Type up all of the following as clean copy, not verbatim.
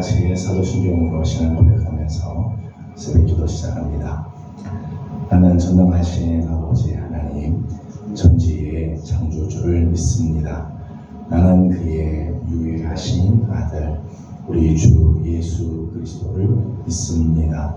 같이 사도신경으로 신앙 고백하면서 새벽기도 시작합니다. 나는 전능하신 아버지 하나님, 전지의 창조주를 믿습니다. 나는 그의 유일하신 아들, 우리 주 예수 그리스도를 믿습니다.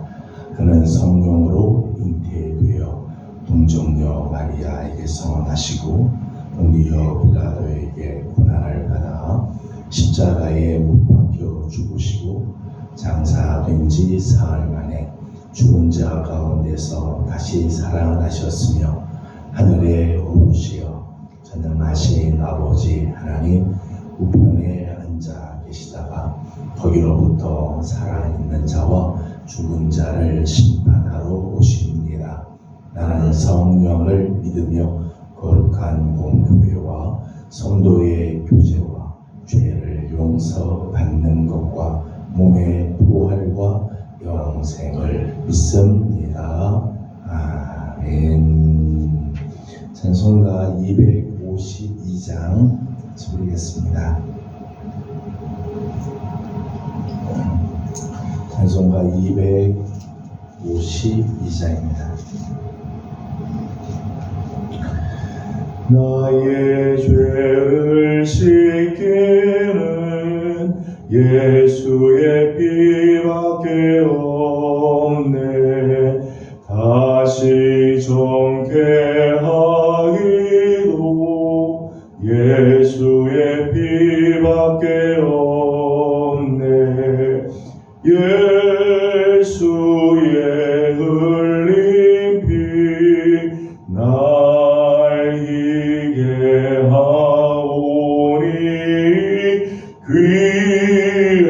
그는 성령으로 잉태되어 동정녀 마리아에게서 나시고 본디오 빌라도에게 고난을 받아 십자가에 못 박혀 죽으시고 장사된 지 사흘 만에 죽은 자 가운데서 다시 살아나셨으며 하늘에 오르시어 전능하신 아버지 하나님 우편에 앉아 계시다가 거기로부터 살아있는 자와 죽은 자를 심판하러 오십니다. 나는 성령을 믿으며 거룩한 공교회와 성도의 교제와 죄를 용서받는 것과 몸의 부활과 영생을 믿습니다. 아멘. 찬송가 252장 부르겠습니다. 찬송가 252장입니다. 나의 죄를 씻기는 예수의 피밖에 없네. 다시 정케하기도 예수의 피밖에 없네. 예수의 흘린 피 날 희게 하오니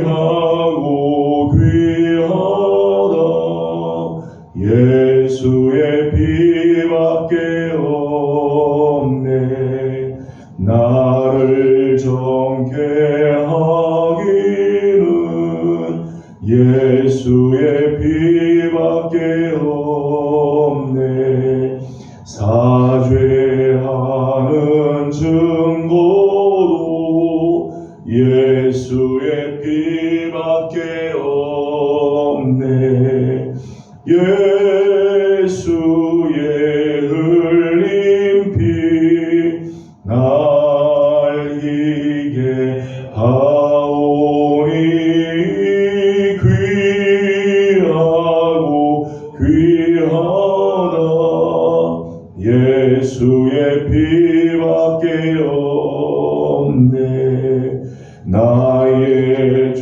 귀하고 귀하다. 예수의 피밖에 없네. 나를 정케 하기는 예수의 피밖에 없네. 사죄하는 증거도 예수의 피밖에 없네. 예수의 흘린 피 날 희게 하오니 귀하고 귀하다. 예수의 피밖에 없네. 나의 죄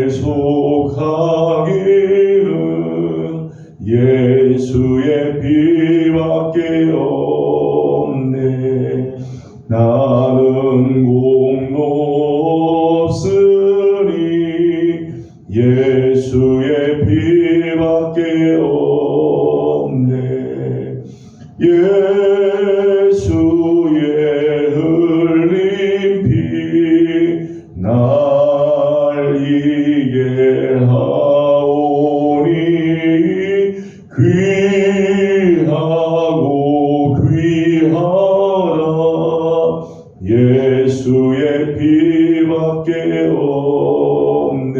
속하기는 예수의 피밖에 없네. 나는 공로 없으니 예수의 피밖에 없네. 예수의 흘린 피 날 희게 하오니 귀하고 귀하다. 예수의 피밖에 없네.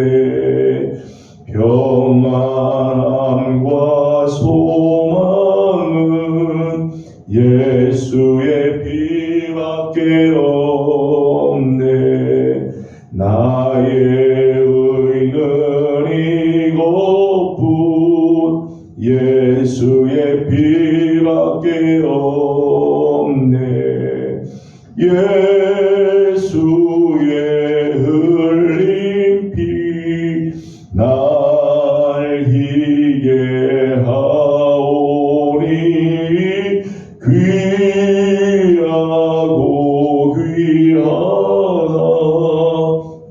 평안함과 소망은 예수의 피밖에 없네. 나의 의는 이것뿐 예수의 피밖에 없네. 예수의 흘린 피 날 희게 하오니 귀하고 귀하다.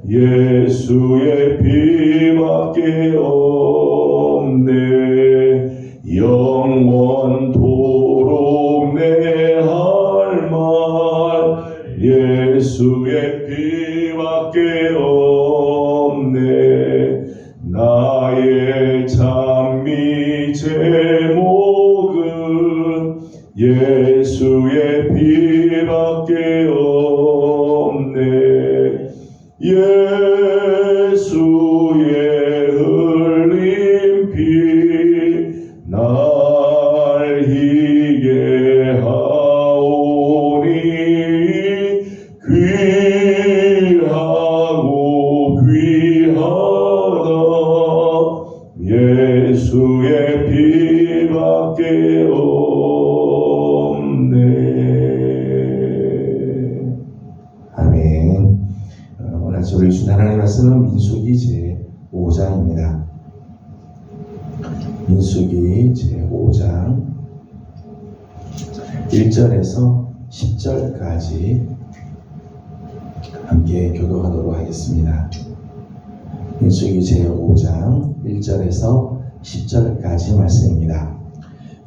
예수의 피밖에 없네. 영원토록 내 할 말 예수의 피밖에 없네. 나의 찬미 제목은 예수의 피밖에 없네. 예수의 피밖에 없네. 아멘. 오늘 아침 우리 주신 하나님의 말씀은 민수기 제5장입니다. 민수기 제5장 1절에서 10절까지 함께 교도하도록 하겠습니다. 민수기 제5장 1절에서 10절까지 말씀입니다.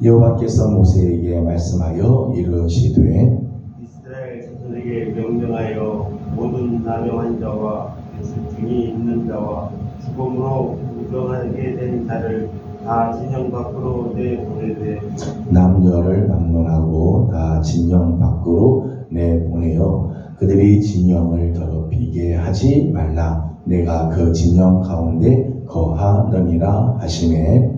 여호와께서 모세에게 말씀하여 이르시되 이스라엘 자손에게 명령하여 모든 남용한 자와 배슬증이 있는 자와 죽음으로 부정하게 된 자를 다 진영 밖으로 내보내되 남녀를 막론하고 다 진영 밖으로 내보내어 그들이 진영을 더럽히게 하지 말라. 내가 그 진영 가운데 거하느니라 하시매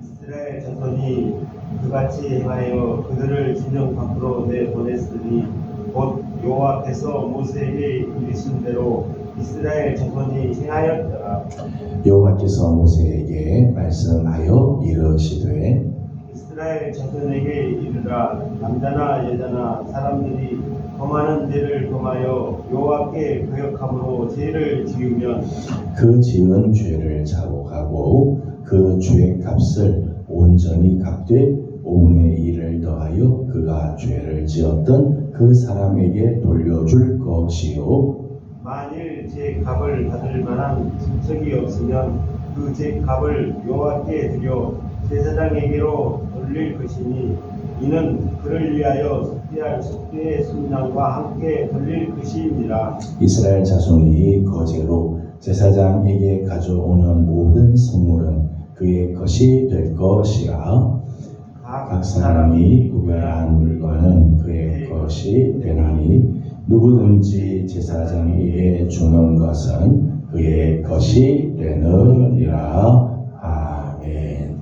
이스라엘 자손이 그같이 행하여 그들을 진영 밖으로 내보냈으니 곧 여호와께서 모세에게 이르신 대로 이스라엘 자손이 행하였더라. 여호와께서 모세에게 말씀하여 이르시되 이스라엘 자손에게 이르라. 남자나 여자나 사람들이 범하는 죄를 범하여 여호와께 거역함으로 죄를 지으면 그 지은 죄를 자복하고 그 죄의 값을 온전히 갚되 5분의 1을 더하여 그가 죄를 지었던 그 사람에게 돌려줄 것이요 만일 제 값을 받을 만한 진척이 없으면 그 제 값을 여호와께 드려 제사장에게로 돌릴 것이니 이는 그를 위하여 속죄할 속죄의 순양과 함께 돌릴 것이니라. 이스라엘 자손이 거제로 제사장에게 가져오는 모든 성물은 그의 것이 될 것이라. 각 사람이 구별한 물건은 그의 것이 되나니 누구든지 제사장에게 주는 것은 그의 것이 되느니라. 아멘.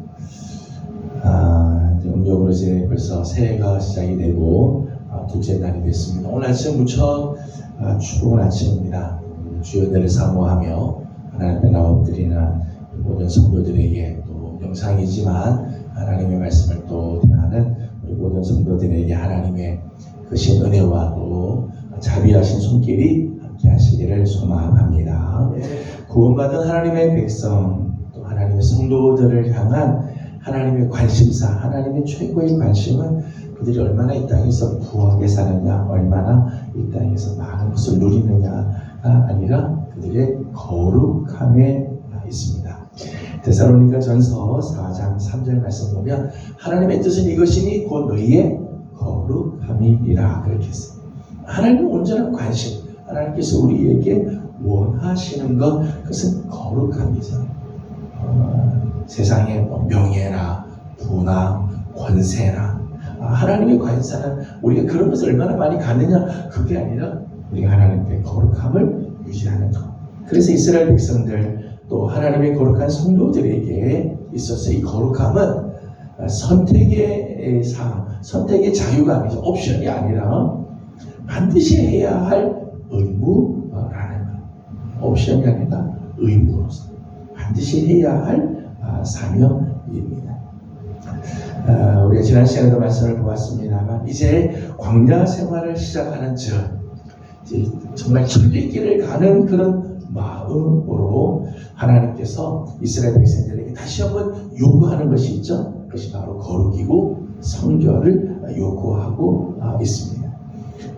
음력으로 이제 벌써 새해가 시작이 되고 둘째 날이 됐습니다. 오늘 아침 무척 추운 아침입니다. 주여들을 사모하며 하나님 앞에 나엎드리는 모든 성도들에게 또 영상이지만 하나님의 말씀을 또 대하는 우리 모든 성도들에게 하나님의 크신 은혜와 또 자비하신 손길이 함께 하시기를 소망합니다. 구원받은 하나님의 백성 또 하나님의 성도들을 향한 하나님의 관심사, 하나님의 최고의 관심은 그들이 얼마나 이 땅에서 부하게 사느냐, 얼마나 이 땅에서 많은 것을 누리느냐가 아니라 그들의 거룩함에 있습니다. 데살로니가 전서 4장 3절 말씀 보면 하나님의 뜻은 이것이니 곧 너희의 거룩함이니라 그렇게 했어요. 하나님의 온전한 관심, 하나님께서 우리에게 원하시는 것, 그것은 거룩함이죠. 세상의 명예나 부나 권세나 하나님의 관사는 우리가 그런 것을 얼마나 많이 갖느냐, 그게 아니라 우리가 하나님의 거룩함을 유지하는 것. 그래서 이스라엘 백성들 또 하나님의 거룩한 성도들에게 있어서 이 거룩함은 선택의 사항, 선택의 자유가 아니죠. 옵션이 아니라 반드시 해야 할 의무라는 것. 옵션이 아니라 의무로서 반드시 해야 할 사명입니다. 우리가 지난 시간에도 말씀을 보았습니다만 이제 광야 생활을 시작하는 즉 이제 정말 천리길을 가는 그런 마음으로 하나님께서 이스라엘 백성들에게 다시 한번 요구하는 것이 있죠. 그것이 바로 거룩이고 성결을 요구하고 있습니다.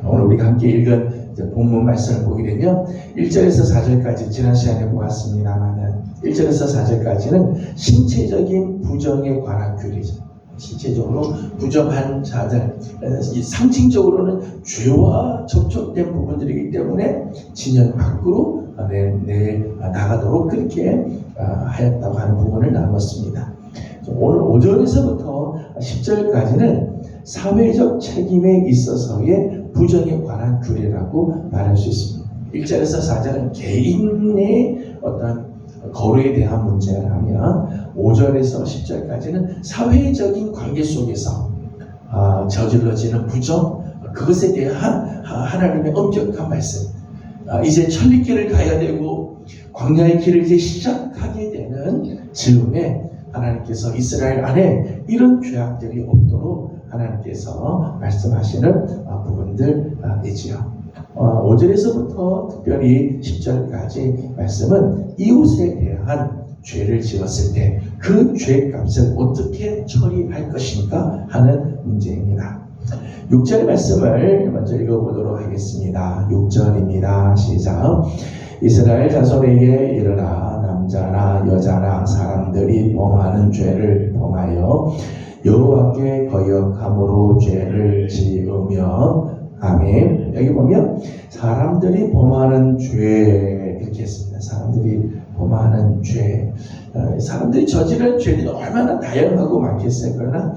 오늘 우리가 함께 읽은 본문 말씀을 보게 되면 1절에서 4절까지 지난 시간에 보았습니다만 1절에서 4절까지는 신체적인 부정에 관한 규례죠. 신체적으로 부정한 자들, 상징적으로는 죄와 접촉된 부분들이기 때문에 진영 밖으로 나가도록 그렇게 하였다고 하는 부분을 나눴습니다. 오늘 5절에서부터 10절까지는 사회적 책임에 있어서의 부정에 관한 규례라고 말할 수 있습니다. 1절에서 4절은 개인의 어떤 거루에 대한 문제라면 5절에서 10절까지는 사회적인 관계 속에서 저질러지는 부정, 그것에 대한 하나님의 엄격한 말씀. 이제 천리길을 가야 되고 광야의 길을 이제 시작하게 되는 즈음에 하나님께서 이스라엘 안에 이런 죄악들이 없도록 하나님께서 말씀하시는 부분들이지요. 5절에서부터 특별히 10절까지 말씀은 이웃에 대한 죄를 지었을 때 그 죄값을 어떻게 처리할 것인가 하는 문제입니다. 6절 말씀을 먼저 읽어보도록 하겠습니다. 6절입니다. 시작. 이스라엘 자손에게 이르라. 남자나 여자나 사람들이 범하는 죄를 범하여 여호와께 거역함으로 죄를 지으며 아멘. 여기 보면 사람들이 범하는 죄 이렇게 했습니다. 사람들이 범하는 죄. 사람들이 저지른 죄들이 얼마나 다양하고 많겠어요. 그러나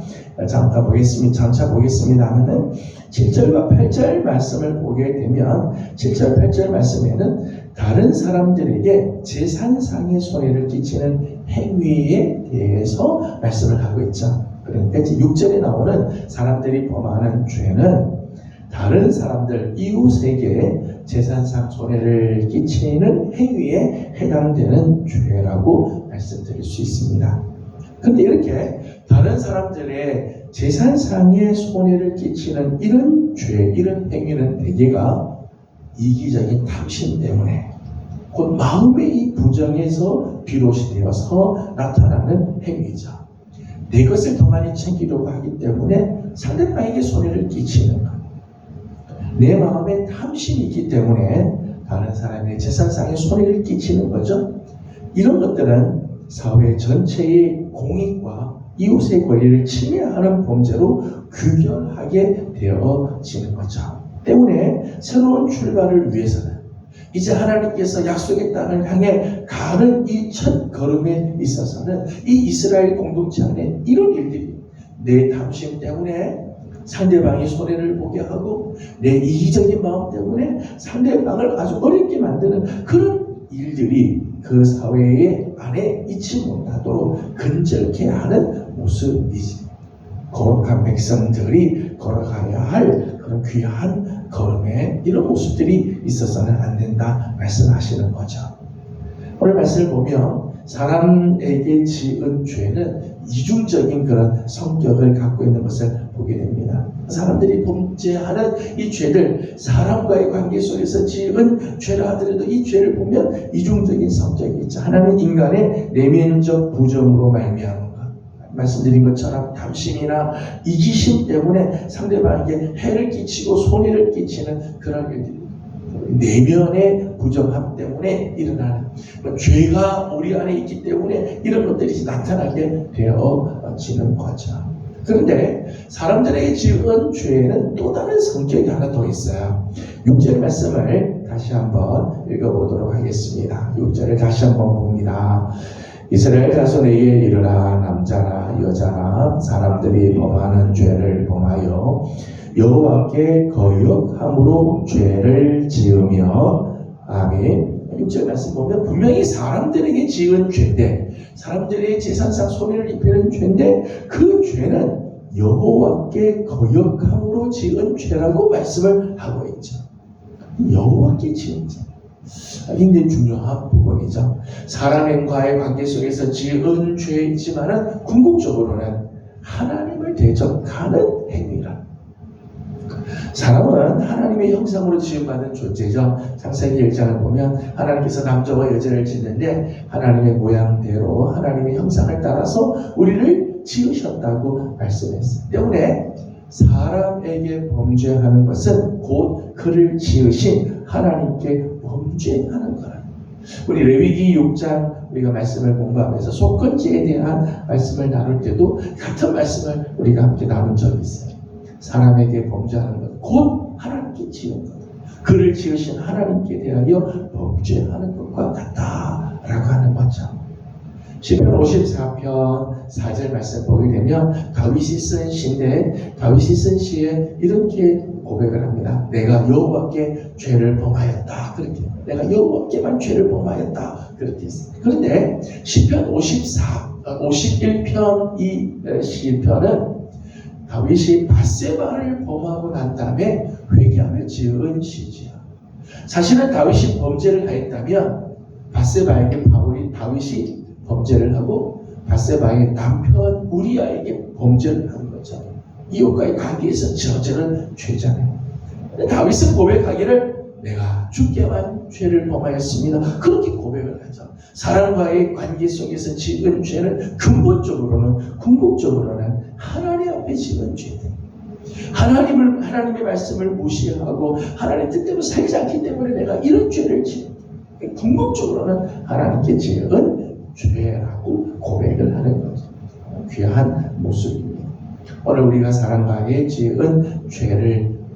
잠깐 보겠습니다. 장차 보겠습니다만은 7절과 8절 말씀을 보게 되면 7절, 8절 말씀에는 다른 사람들에게 재산상의 손해를 끼치는 행위에 대해서 말씀을 하고 있죠. 그러니까 6절에 나오는 사람들이 범하는 죄는 다른 사람들, 이웃에게 재산상 손해를 끼치는 행위에 해당되는 죄라고 말씀드릴 수 있습니다. 그런데 이렇게 다른 사람들의 재산상의 손해를 끼치는 이런 죄, 이런 행위는 대개가 이기적인 탐심 때문에 곧 마음의 이 부정에서 비롯이 되어서 나타나는 행위죠. 내 것을 더 많이 챙기려고 하기 때문에 상대방에게 손해를 끼치는 것. 내 마음에 탐심이 있기 때문에 다른 사람의 재산상의 손해를 끼치는 거죠. 이런 것들은 사회 전체의 공익과 이웃의 권리를 침해하는 범죄로 규결하게 되어지는 거죠. 때문에 새로운 출발을 위해서는 이제 하나님께서 약속의 땅을 향해 가는 이 첫 걸음에 있어서는 이 이스라엘 공동체 안에 이런 일들이 내 탐심 때문에 상대방이 손해를 보게 하고 내 이기적인 마음 때문에 상대방을 아주 어렵게 만드는 그런 일들이 그 사회의 안에 있지 못하도록 근절케 하는 모습이지. 거룩한 백성들이 걸어가야 할 그런 귀한 걸음에 이런 모습들이 있어서는 안 된다 말씀하시는 거죠. 오늘 말씀을 보면 사람에게 지은 죄는 이중적인 그런 성격을 갖고 있는 것을 보게 됩니다. 사람들이 범죄하는 이 죄들, 사람과의 관계 속에서 지은 죄라 하더라도 이 죄를 보면 이중적인 성격이 있죠. 하나는 인간의 내면적 부정으로 말미암은 것, 말씀드린 것처럼 탐심이나 이기심 때문에 상대방에게 해를 끼치고 손해를 끼치는 그런 일들이 내면의 부정함 때문에 일어나는 죄가 우리 안에 있기 때문에 이런 것들이 나타나게 되어지는 거죠. 그런데 사람들에게 지은 죄에는 또 다른 성격이 하나 더 있어요. 6절 말씀을 다시 한번 읽어보도록 하겠습니다. 6절을 다시 한번 봅니다. 이스라엘 자손에게 이르라. 남자나 여자나 사람들이 범하는 죄를 범하여 여호와께 거역함으로 죄를 지으며 아멘. 6절 말씀 보면 분명히 사람들에게 지은 죄인데 사람들의 재산상 손해를 입히는 죄인데 그 죄는 여호와께 거역함으로 지은 죄라고 말씀을 하고 있죠. 여호와께 지은 죄. 굉장히 중요한 부분이죠. 사람과의 관계 속에서 지은 죄이지만은 궁극적으로는 하나님을 대적하는 행위라. 사람은 하나님의 형상으로 지음받은 존재죠. 창세기 1장을 보면 하나님께서 남자와 여자를 짓는데 하나님의 모양대로 하나님의 형상을 따라서 우리를 지으셨다고 말씀했어요. 때문에 사람에게 범죄하는 것은 곧 그를 지으신 하나님께 범죄하는 거라. 우리 레위기 6장 우리가 말씀을 공부하면서 속건제에 대한 말씀을 나눌 때도 같은 말씀을 우리가 함께 나눈 적이 있어요. 사람에게 범죄하는 것, 곧 하나님께 지은 것, 그를 지으신 하나님께 대하여 범죄하는 것과 같다라고 하는 거죠. 시편 54편 4절 말씀 보게 되면 다윗이 쓴 시인데 다윗이 쓴 시에 이렇게 고백을 합니다. 내가 여호와께 죄를 범하였다. 그렇게 내가 여호와께만 죄를 범하였다. 그렇게 했습니다. 그런데 시편 51편 이 시편은 다윗이 밧세바를 범하고 난 다음에 회개하며 지은 시지요. 사실은 다윗이 범죄를 하였다면 밧세바에게 다윗이 범죄를 하고 밧세바의 남편 우리아에게 범죄를 한 거죠. 이웃과의 관계에서 저지른 죄잖아요. 다윗은 고백하기를 내가 주께만 죄를 범하였습니다. 그렇게 고백을 하죠. 사람과의 관계 속에서 지은 죄는 근본적으로는 궁극적으로는 하나님 앞에 지은 죄들. 하나님의 말씀을 무시하고 하나님 뜻대로 살지 않기 때문에 내가 이런 죄를 지은. 궁극적으로는 하나님께 지은 죄라고 고백을 하는 거죠. 귀한 모습입니다. 오늘 우리가 사람과의 지은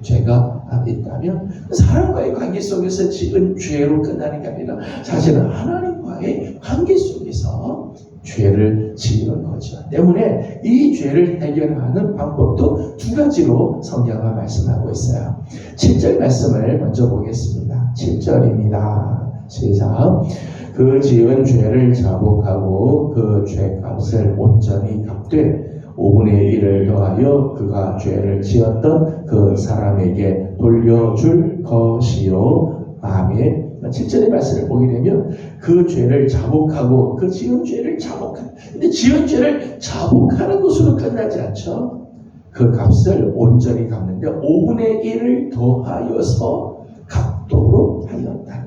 죄가 있다면 사람과의 관계 속에서 지은 죄로 끝나는 게 아니라 사실은 하나님과의 관계 속에서 죄를 지은 거죠. 때문에 이 죄를 해결하는 방법도 두 가지로 성경은 말씀하고 있어요. 7절 말씀을 먼저 보겠습니다. 7절입니다. 시작. 그 지은 죄를 자복하고 그 죄값을 온전히 갚되 5분의 1을 더하여 그가 죄를 지었던 그 사람에게 돌려줄 것이요. 아멘. 7절의 말씀을 보게 되면 그 죄를 자복하고 그 지은 죄를 자복하는. 근데 지은 죄를 자복하는 것으로 끝나지 않죠. 그 값을 온전히 갚는데 5분의 1을 더하여서 갚도록 하였다.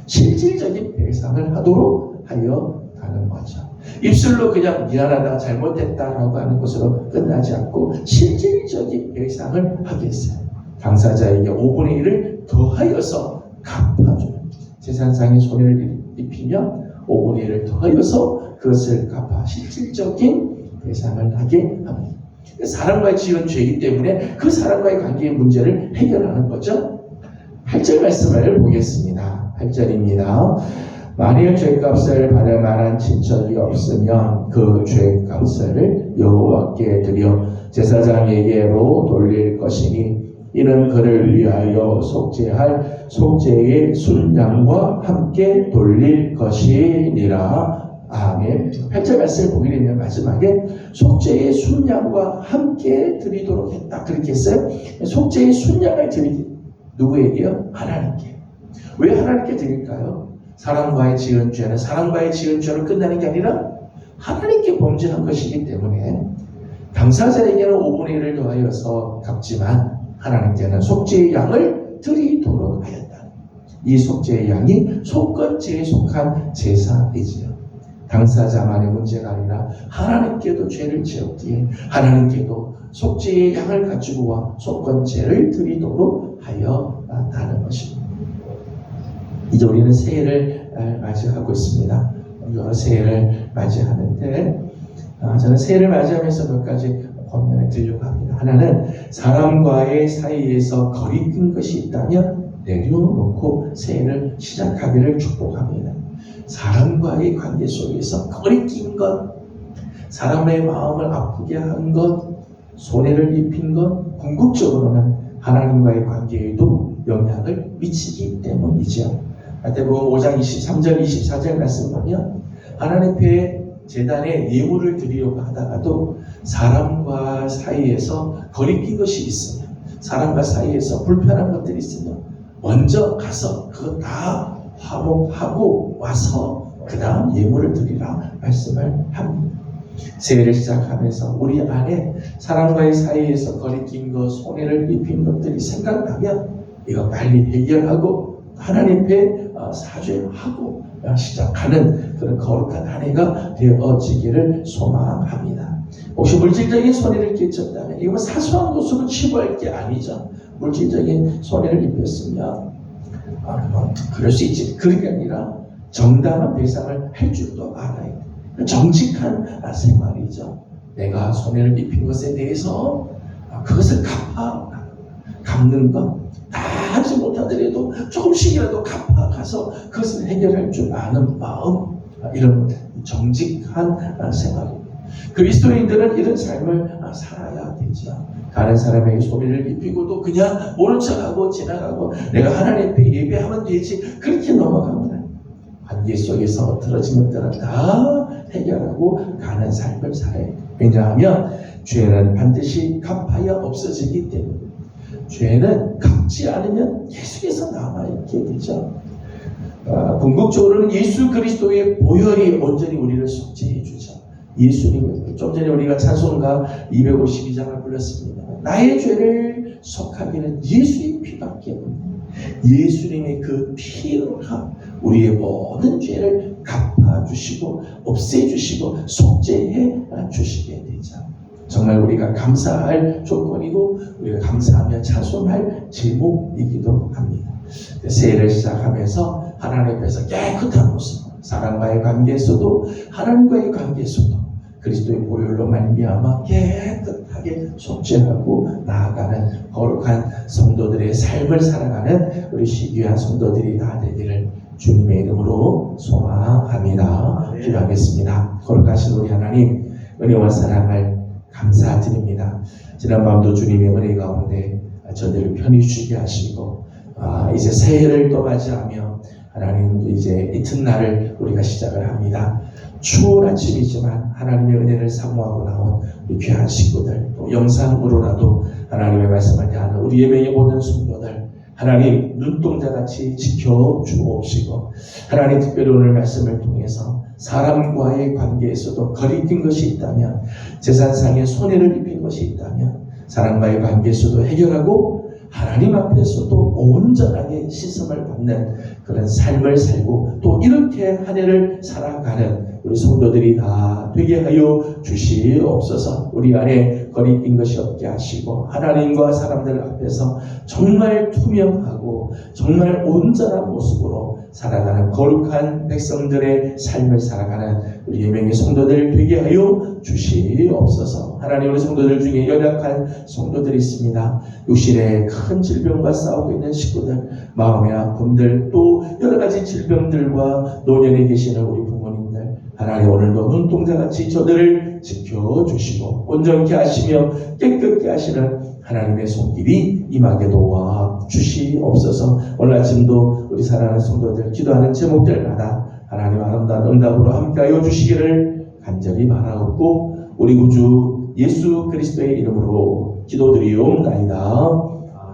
실질적인 배상을 하도록 하였다는 거죠. 입술로 그냥 미안하다 잘못했다라고 하는 것으로 끝나지 않고 실질적인 배상을 하겠어요. 당사자에게 5분의 1을 더하여서 갚아줘요. 재산상의 손해를 입히면 5분의 1을 더하여서 그것을 갚아 실질적인 배상을 하게 합니다. 사람과의 지은 죄이기 때문에 그 사람과의 관계의 문제를 해결하는 거죠. 8절 말씀을 보겠습니다. 8절입니다. 만일 죄값을 받을 만한 친척이 없으면 그 죄값을 여호와께 드려 제사장에게로 돌릴 것이니 이는 그를 위하여 속죄할 속죄의 순양과 함께 돌릴 것이니라. 아멘. 8절 말씀을 보게 되면 마지막에 속죄의 순양과 함께 드리도록 했다. 그렇게 했어요. 속죄의 순양을 드리기 누구에게요? 하나님께. 왜 하나님께 드릴까요? 사람과의 지은 죄는 사람과의 지은 죄로 끝나는 게 아니라 하나님께 범죄한 것이기 때문에 당사자에게는 5분의 1을 더하여서 갚지만 하나님께는 속죄의 양을 드리도록 하였다. 이 속죄의 양이 속건제에 속한 제사이지요. 당사자만의 문제가 아니라 하나님께도 죄를 지었기에 하나님께도 속죄의 양을 가지고 와 속건제를 드리도록 하였다는 것입니다. 이제 우리는 새해를 맞이하고 있습니다. 여러 새해를 맞이하는데 저는 새해를 맞이하면서 몇 가지 권면을 드리려고 합니다. 하나는 사람과의 사이에서 거리낀 것이 있다면 내려놓고 새해를 시작하기를 축복합니다. 사람과의 관계 속에서 거리낀 것, 사람의 마음을 아프게 한 것, 손해를 입힌 것, 궁극적으로는 하나님과의 관계에도 영향을 미치기 때문이죠. 마태복음 5장 23절 24절 말씀 보면 하나님 앞에 제단에 예물을 드리려고 하다가도 사람과 사이에서 거리낀 것이 있으면 사람과 사이에서 불편한 것들이 있으면 먼저 가서 그거 다 화목하고 와서 그 다음 예물을 드리라 말씀을 합니다. 새해를 시작하면서 우리 안에 사람과의 사이에서 거리낀 것, 손해를 입힌 것들이 생각나면 이거 빨리 해결하고 하나님 앞에 사죄하고 시작하는 그런 거룩한 한 해가 되어지기를 소망합니다. 혹시 물질적인 손해를 끼쳤다면 이건 사소한 것으로 치부할 게 아니죠. 물질적인 손해를 입혔으면 그럴 수 있지. 그런 게 아니라 정당한 배상을 할 줄도 알아야 돼. 정직한 생활이죠. 내가 손해를 입힌 것에 대해서 그것을 갚는 것, 다 하지 못하더라도 조금씩이라도 갚아가서 그것을 해결할 줄 아는 마음, 이런 정직한 생활입니다. 그리스도인들은 이런 삶을 살아야 되죠. 다른 사람에게 손해를 입히고도 그냥 모른 척하고 지나가고 내가 하나님 앞에 예배하면 되지 그렇게 넘어갑니다. 관계 속에서 틀어진 것들은 다 해결하고 가는 삶을 살아야 돼요. 왜냐하면 죄는 반드시 갚아야 없어지기 때문에 죄는 갚지 않으면 계속해서 남아있게 되죠. 궁극적으로는 예수 그리스도의 보혈이 온전히 우리를 속죄해 주죠. 예수님, 좀 전에 우리가 찬송가 252장을 불렀습니다. 나의 죄를 속하기는 예수의 피밖에 없네. 예수님의 그 피로 우리의 모든 죄를 갚아주시고 없애주시고 속죄해 주시게 되죠. 정말 우리가 감사할 조건이고 우리가 감사하며 찬송할 제목이기도 합니다. 새해를 시작하면서 하나님 앞에서 깨끗한 모습, 사람과의 관계에서도 하나님과의 관계에서도 그리스도의 보혈로 말미암아 깨끗하게 속죄하고 나아가는 거룩한 성도들의 삶을 살아가는 우리 귀한 성도들이 다 되기를 주님의 이름으로 소망합니다. 기도하겠습니다. 거룩하신 우리 하나님, 은혜와 사랑을 감사드립니다. 지난밤도 주님의 은혜 가운데 저들을 편히 쉬게 하시고 이제 새해를 또 맞이하며 하나님 이제 이튿날을 우리가 시작을 합니다. 추운 아침이지만 하나님의 은혜를 사모하고 나온 우리 귀한 식구들, 또 영상으로라도 하나님의 말씀을 대하는 우리 예배의 모든 성도들 하나님 눈동자같이 지켜주옵시고, 하나님 특별히 오늘 말씀을 통해서 사람과의 관계에서도 거리낀 것이 있다면, 재산상의 손해를 입힌 것이 있다면 사람과의 관계에서도 해결하고 하나님 앞에서도 온전하게 씻음을 받는 그런 삶을 살고 또 이렇게 한 해를 살아가는 우리 성도들이 다 되게 하여 주시옵소서. 우리 안에 거리낀 것이 없게 하시고 하나님과 사람들 앞에서 정말 투명하고 정말 온전한 모습으로 살아가는 거룩한 백성들의 삶을 살아가는 우리 예명의 성도들 되게 하여 주시옵소서. 하나님, 우리 성도들 중에 연약한 성도들이 있습니다. 육신의 큰 질병과 싸우고 있는 식구들, 마음의 아픔들, 또 여러 가지 질병들과 노년에 계시는 우리 부모님들, 하나님 오늘도 눈동자같이 저들을 지켜주시고 온전케 하시며 깨끗게 하시는 하나님의 손길이 임하게 도와 주시옵소서. 오늘 아침도 우리 사랑하는 성도들 기도하는 제목들마다 하나님 아름다운 응답으로 함께하여 주시기를 간절히 바라옵고 우리 구주 예수 그리스도의 이름으로 기도드리옵나이다.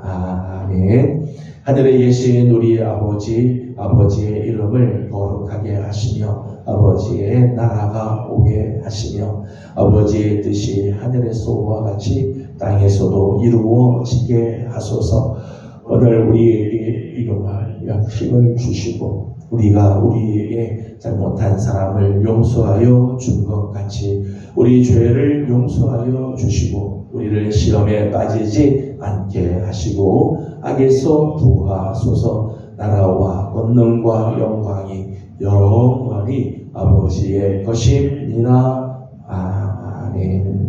아멘. 하늘에 계신 우리 아버지, 아버지의 이름을 거룩하게 하시며 아버지의 나라가 오게 하시며 아버지의 뜻이 하늘에서와 같이 땅에서도 이루어지게 하소서. 오늘 우리에게 일용할 양식을 주시고 우리가 우리의 잘못한 사람을 용서하여 준 것 같이 우리 죄를 용서하여 주시고 우리를 시험에 빠지지 않게 하시고 악에서 구하소서. 나라와 권능과 영광이 영원히 아버지의 것입니다. 아멘.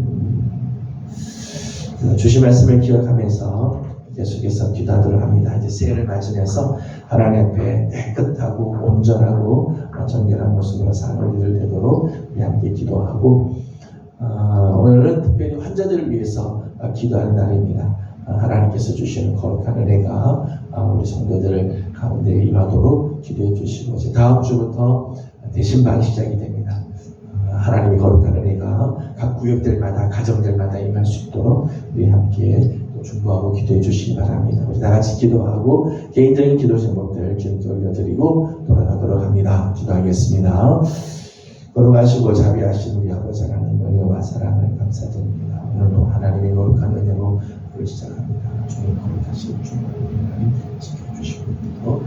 주신 말씀을 기억하면서 계속해서 기도하도록 합니다. 이제 새해를 맞으면서 하나님 앞에 깨끗하고 온전하고 정결한 모습으로 사는 우리들 되도록 우리 함께 기도하고 오늘은 특별히 환자들을 위해서 기도하는 날입니다. 하나님께서 주시는 거룩한 은혜가 우리 성도들 가운데 임하도록 기도해 주시고 이제 다음 주부터 대신반이 시작이 됩니다. 하나님의 거룩한 은혜가 각 구역들마다 가정들마다 임할 수 있도록 우리 함께 중보하고 기도해 주시기 바랍니다. 우리 다 같이 기도하고 개인적인 기도 제목들 기도에 올려드리고 돌아가도록 합니다. 기도하겠습니다. 거룩하시고 자비하신 우리 아버지 하나님 은혜와 사랑을 감사드립니다. 오늘도 하나님의 거룩한 은혜로 시작합니다. 주님 거룩하신 주님 지켜주시고